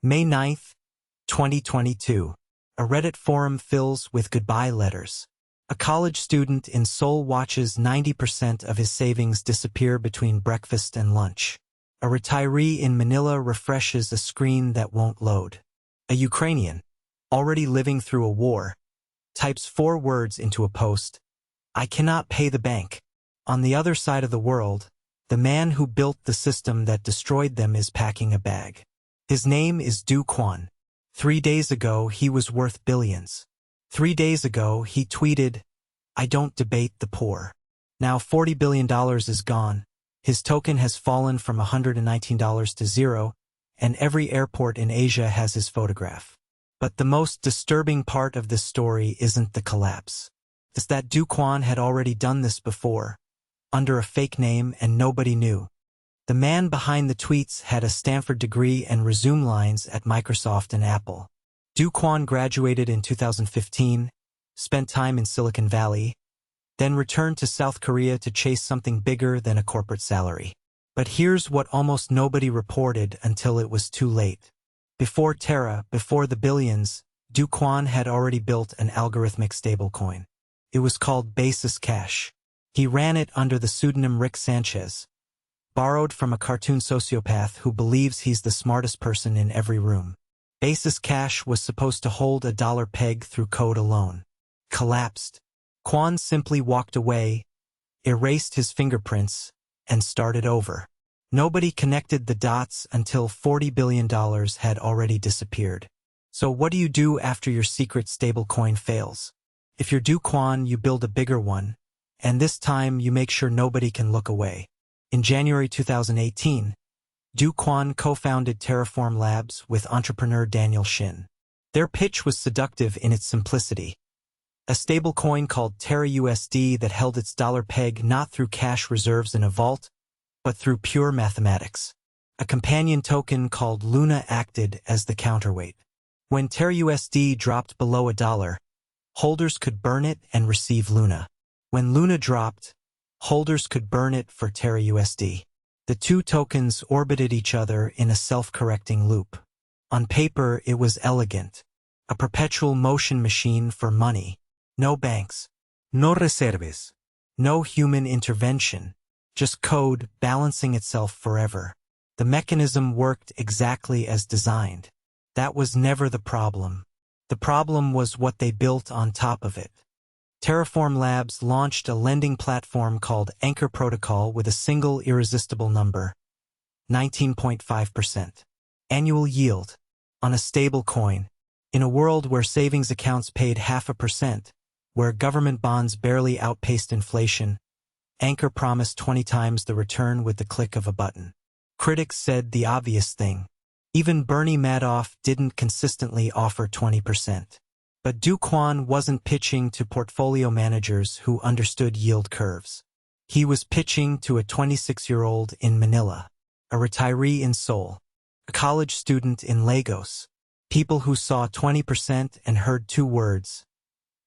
May 9th, 2022. A Reddit forum fills with goodbye letters. A college student in Seoul watches 90% of his savings disappear between breakfast and lunch. A retiree in Manila refreshes a screen that won't load. A Ukrainian, already living through a war, types 4 words into a post: "I cannot pay the bank." On the other side of the world, the man who built the system that destroyed them is packing a bag. His name is Kwon. 3 days ago, he was worth billions. 3 days ago, he tweeted, "I don't debate the poor." Now $40 billion is gone. His token has fallen from $119 to zero, and every airport in Asia has his photograph. But the most disturbing part of this story isn't the collapse. It's that Kwon had already done this before, under a fake name, and nobody knew. The man behind the tweets had a Stanford degree and resume lines at Microsoft and Apple. Kwon graduated in 2015, spent time in Silicon Valley, then returned to South Korea to chase something bigger than a corporate salary. But here's what almost nobody reported until it was too late. Before Terra, before the billions, Kwon had already built an algorithmic stablecoin. It was called Basis Cash. He ran it under the pseudonym Rick Sanchez, borrowed from a cartoon sociopath who believes he's the smartest person in every room. Basis Cash was supposed to hold a dollar peg through code alone. Collapsed. Kwon simply walked away, erased his fingerprints, and started over. Nobody connected the dots until $40 billion had already disappeared. So what do you do after your secret stablecoin fails? If you're Kwon, you build a bigger one, and this time you make sure nobody can look away. In January 2018, Kwon co-founded Terraform Labs with entrepreneur Daniel Shin. Their pitch was seductive in its simplicity. A stablecoin called Terra USD that held its dollar peg not through cash reserves in a vault, but through pure mathematics. A companion token called Luna acted as the counterweight. When Terra USD dropped below $1, holders could burn it and receive Luna. When Luna dropped, holders could burn it for Terra USD. The two tokens orbited each other in a self-correcting loop. On paper, it was elegant. A perpetual motion machine for money. No banks. No reserves. No human intervention. Just code balancing itself forever. The mechanism worked exactly as designed. That was never the problem. The problem was what they built on top of it. Terraform Labs launched a lending platform called Anchor Protocol with a single irresistible number, 19.5%. Annual yield on a stable coin. In a world where savings accounts paid 0.5%, where government bonds barely outpaced inflation, Anchor promised 20 times the return with the click of a button. Critics said the obvious thing. Even Bernie Madoff didn't consistently offer 20%. But Kwon wasn't pitching to portfolio managers who understood yield curves. He was pitching to a 26-year-old in Manila, a retiree in Seoul, a college student in Lagos, people who saw 20% and heard 2 words: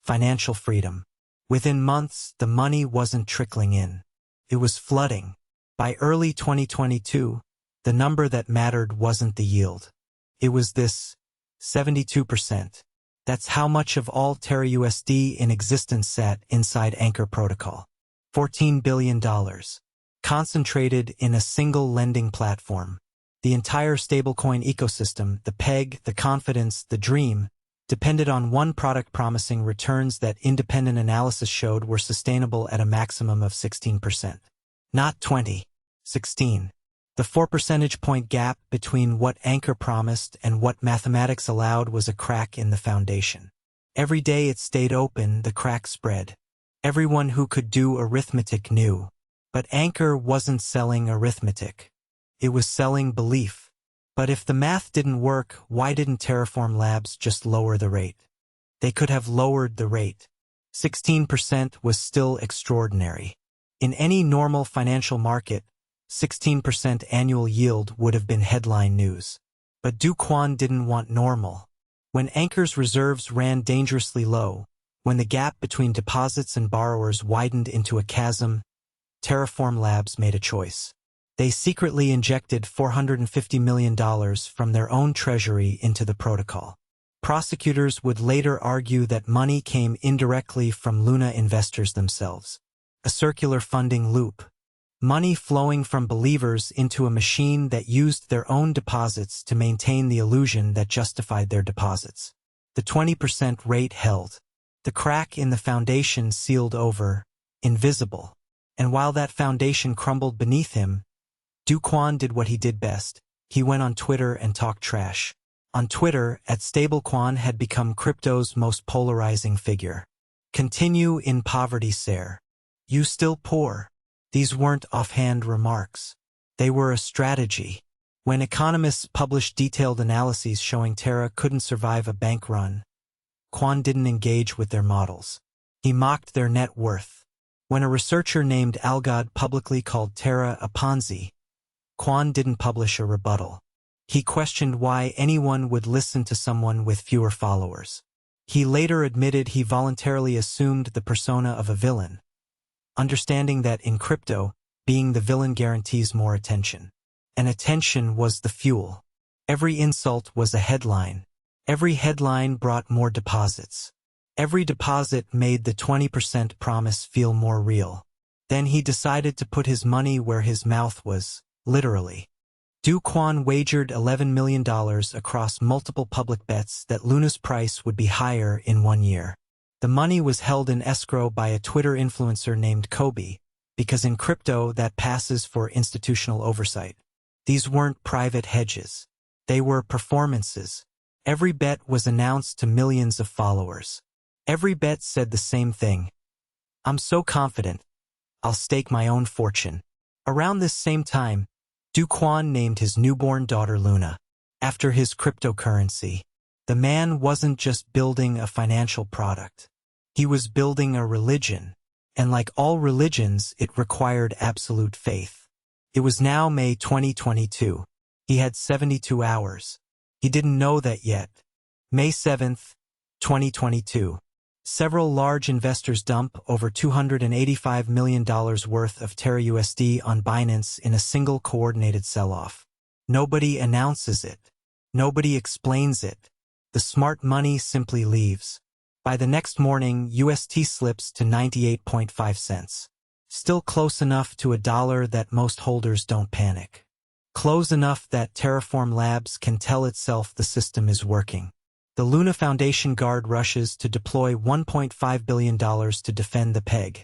financial freedom. Within months, the money wasn't trickling in. It was flooding. By early 2022, the number that mattered wasn't the yield. It was this 72%. That's how much of all Terra USD in existence sat inside Anchor Protocol. $14 billion. Concentrated in a single lending platform. The entire stablecoin ecosystem, the peg, the confidence, the dream, depended on one product promising returns that independent analysis showed were sustainable at a maximum of 16%. Not 20. 16. The 4 percentage point gap between what Anchor promised and what mathematics allowed was a crack in the foundation. Every day it stayed open, the crack spread. Everyone who could do arithmetic knew. But Anchor wasn't selling arithmetic. It was selling belief. But if the math didn't work, why didn't Terraform Labs just lower the rate? They could have lowered the rate. 16% was still extraordinary. In any normal financial market, 16% annual yield would have been headline news. But Kwon didn't want normal. When Anchor's reserves ran dangerously low, when the gap between deposits and borrowers widened into a chasm, Terraform Labs made a choice. They secretly injected $450 million from their own treasury into the protocol. Prosecutors would later argue that money came indirectly from Luna investors themselves. A circular funding loop. Money flowing from believers into a machine that used their own deposits to maintain the illusion that justified their deposits. The 20% rate held. The crack in the foundation sealed over, invisible. And while that foundation crumbled beneath him, Kwon did what he did best. He went on Twitter and talked trash. On Twitter, @stablecoin had become crypto's most polarizing figure. Continue in poverty, sir. You still poor. These weren't offhand remarks. They were a strategy. When economists published detailed analyses showing Terra couldn't survive a bank run, Kwon didn't engage with their models. He mocked their net worth. When a researcher named Algod publicly called Terra a Ponzi, Kwon didn't publish a rebuttal. He questioned why anyone would listen to someone with fewer followers. He later admitted he voluntarily assumed the persona of a villain, understanding that in crypto, being the villain guarantees more attention. And attention was the fuel. Every insult was a headline. Every headline brought more deposits. Every deposit made the 20% promise feel more real. Then he decided to put his money where his mouth was, literally. Kwon wagered $11 million across multiple public bets that Luna's price would be higher in 1 year. The money was held in escrow by a Twitter influencer named Kobe, because in crypto that passes for institutional oversight. These weren't private hedges. They were performances. Every bet was announced to millions of followers. Every bet said the same thing. I'm so confident. I'll stake my own fortune. Around this same time, Kwon named his newborn daughter Luna, after his cryptocurrency. The man wasn't just building a financial product. He was building a religion. And like all religions, it required absolute faith. It was now May 2022. He had 72 hours. He didn't know that yet. May 7th, 2022. Several large investors dump over $285 million worth of Terra USD on Binance in a single coordinated sell-off. Nobody announces it. Nobody explains it. The smart money simply leaves. By the next morning, UST slips to 98.5 cents. Still close enough to $1 that most holders don't panic. Close enough that Terraform Labs can tell itself the system is working. The Luna Foundation Guard rushes to deploy $1.5 billion to defend the peg.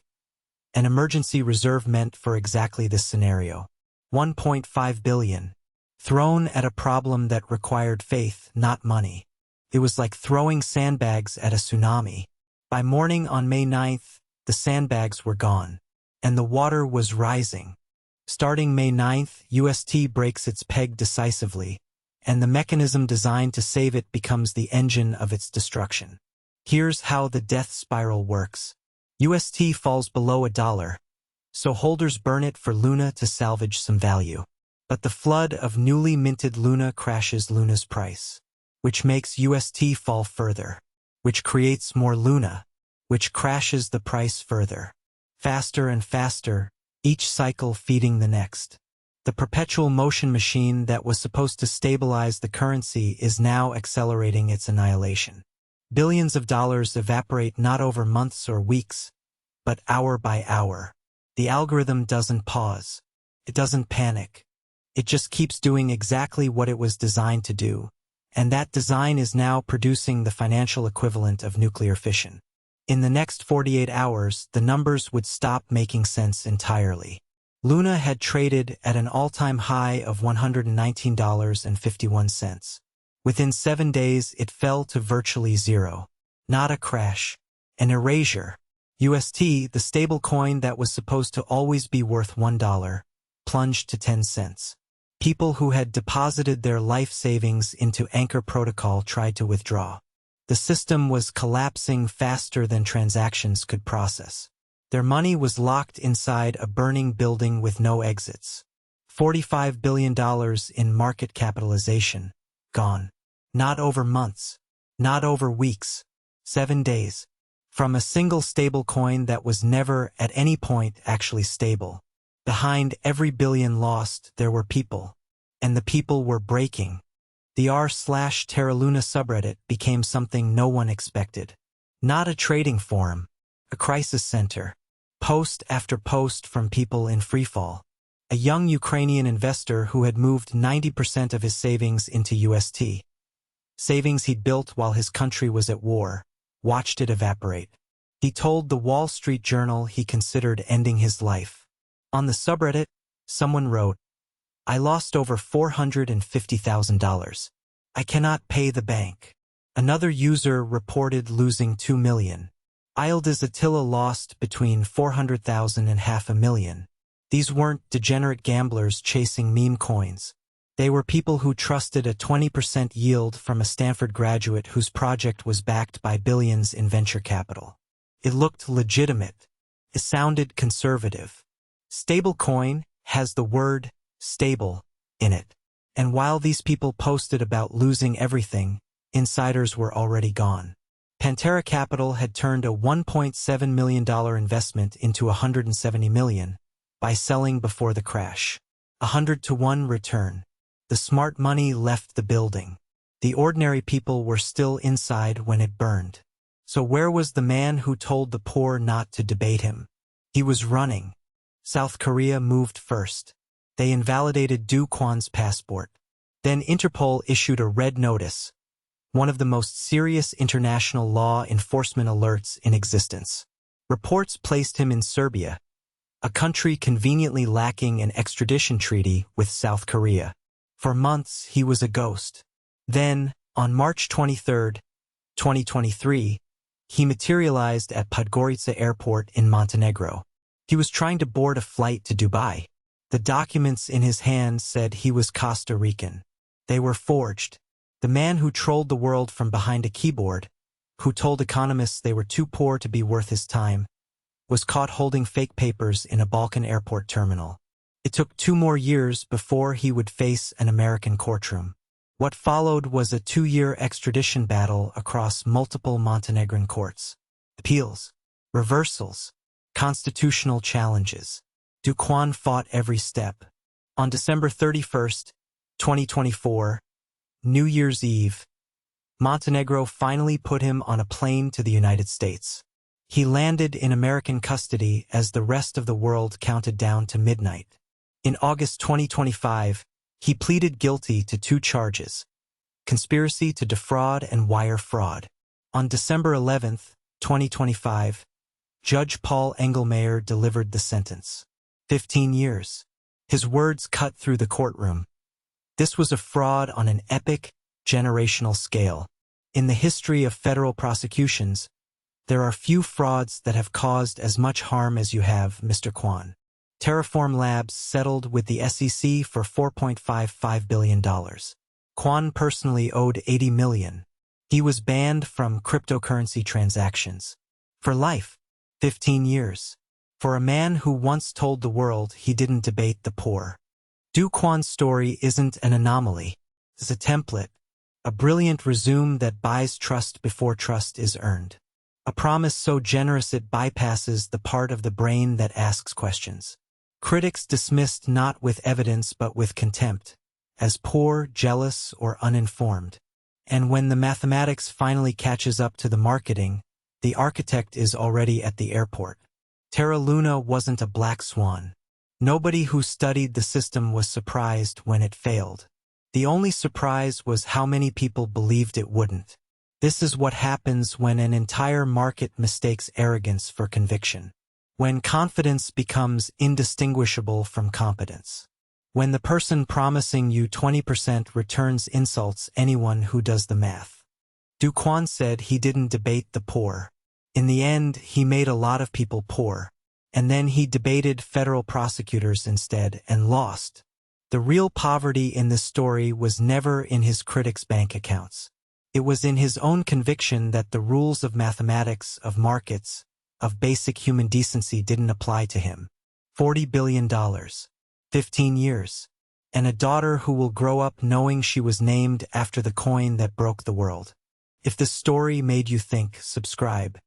An emergency reserve meant for exactly this scenario. $1.5 billion. Thrown at a problem that required faith, not money. It was like throwing sandbags at a tsunami. By morning on May 9th, the sandbags were gone. And the water was rising. Starting May 9th, UST breaks its peg decisively, and the mechanism designed to save it becomes the engine of its destruction. Here's how the death spiral works. UST falls below $1, so holders burn it for Luna to salvage some value. But the flood of newly minted Luna crashes Luna's price, which makes UST fall further, which creates more Luna, which crashes the price further. Faster and faster, each cycle feeding the next. The perpetual motion machine that was supposed to stabilize the currency is now accelerating its annihilation. Billions of dollars evaporate not over months or weeks, but hour by hour. The algorithm doesn't pause. It doesn't panic. It just keeps doing exactly what it was designed to do, and that design is now producing the financial equivalent of nuclear fission. In the next 48 hours, the numbers would stop making sense entirely. Luna had traded at an all-time high of $119.51. Within 7 days, it fell to virtually zero. Not a crash. An erasure. UST, the stablecoin that was supposed to always be worth $1, plunged to 10 cents. People who had deposited their life savings into Anchor Protocol tried to withdraw. The system was collapsing faster than transactions could process. Their money was locked inside a burning building with no exits. $45 billion in market capitalization, gone. Not over months. Not over weeks. 7 days. From a single stablecoin that was never at any point actually stable. Behind every billion lost, there were people. And the people were breaking. The r/Terra Luna subreddit became something no one expected. Not a trading forum, a crisis center. Post after post from people in freefall. A young Ukrainian investor who had moved 90% of his savings into UST. Savings he'd built while his country was at war, watched it evaporate. He told the Wall Street Journal he considered ending his life. On the subreddit, someone wrote, "I lost over $450,000. I cannot pay the bank." Another user reported losing $2 million. Ilda's Attila lost between $400,000 and $500,000. These weren't degenerate gamblers chasing meme coins. They were people who trusted a 20% yield from a Stanford graduate whose project was backed by billions in venture capital. It looked legitimate. It sounded conservative. Stablecoin has the word stable in it. And while these people posted about losing everything, insiders were already gone. Pantera Capital had turned a $1.7 million investment into $170 million by selling before the crash. 100-to-1 return. The smart money left the building. The ordinary people were still inside when it burned. So where was the man who told the poor not to debate him? He was running. South Korea moved first. They invalidated Kwon's passport. Then Interpol issued a red notice, one of the most serious international law enforcement alerts in existence. Reports placed him in Serbia, a country conveniently lacking an extradition treaty with South Korea. For months, he was a ghost. Then, on March 23, 2023, he materialized at Podgorica Airport in Montenegro. He was trying to board a flight to Dubai. The documents in his hand said he was Costa Rican. They were forged. The man who trolled the world from behind a keyboard, who told economists they were too poor to be worth his time, was caught holding fake papers in a Balkan airport terminal. It took 2 more years before he would face an American courtroom. What followed was a 2-year extradition battle across multiple Montenegrin courts. Appeals, reversals, constitutional challenges. Kwon fought every step. On December 31, 2024, New Year's Eve, Montenegro finally put him on a plane to the United States. He landed in American custody as the rest of the world counted down to midnight. In August 2025, he pleaded guilty to 2 charges: conspiracy to defraud and wire fraud. On December 11, 2025, Judge Paul Engelmayer delivered the sentence. 15 years. His words cut through the courtroom. This was a fraud on an epic, generational scale. In the history of federal prosecutions, there are few frauds that have caused as much harm as you have, Mr. Kwon. Terraform Labs settled with the SEC for $4.55 billion. Kwon personally owed $80 million. He was banned from cryptocurrency transactions. For life. 15 years. For a man who once told the world he didn't debate the poor. Kwon's story isn't an anomaly. It's a template. A brilliant resume that buys trust before trust is earned. A promise so generous it bypasses the part of the brain that asks questions. Critics dismissed not with evidence but with contempt, as poor, jealous, or uninformed. And when the mathematics finally catches up to the marketing, the architect is already at the airport. Terra Luna wasn't a black swan. Nobody who studied the system was surprised when it failed. The only surprise was how many people believed it wouldn't. This is what happens when an entire market mistakes arrogance for conviction. When confidence becomes indistinguishable from competence. When the person promising you 20% returns insults anyone who does the math. Kwon said he didn't debate the poor. In the end, he made a lot of people poor. And then he debated federal prosecutors instead and lost. The real poverty in this story was never in his critics' bank accounts. It was in his own conviction that the rules of mathematics, of markets, of basic human decency didn't apply to him. $40 billion. 15 years. And a daughter who will grow up knowing she was named after the coin that broke the world. If this story made you think, subscribe.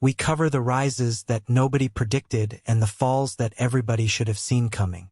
We cover the rises that nobody predicted and the falls that everybody should have seen coming.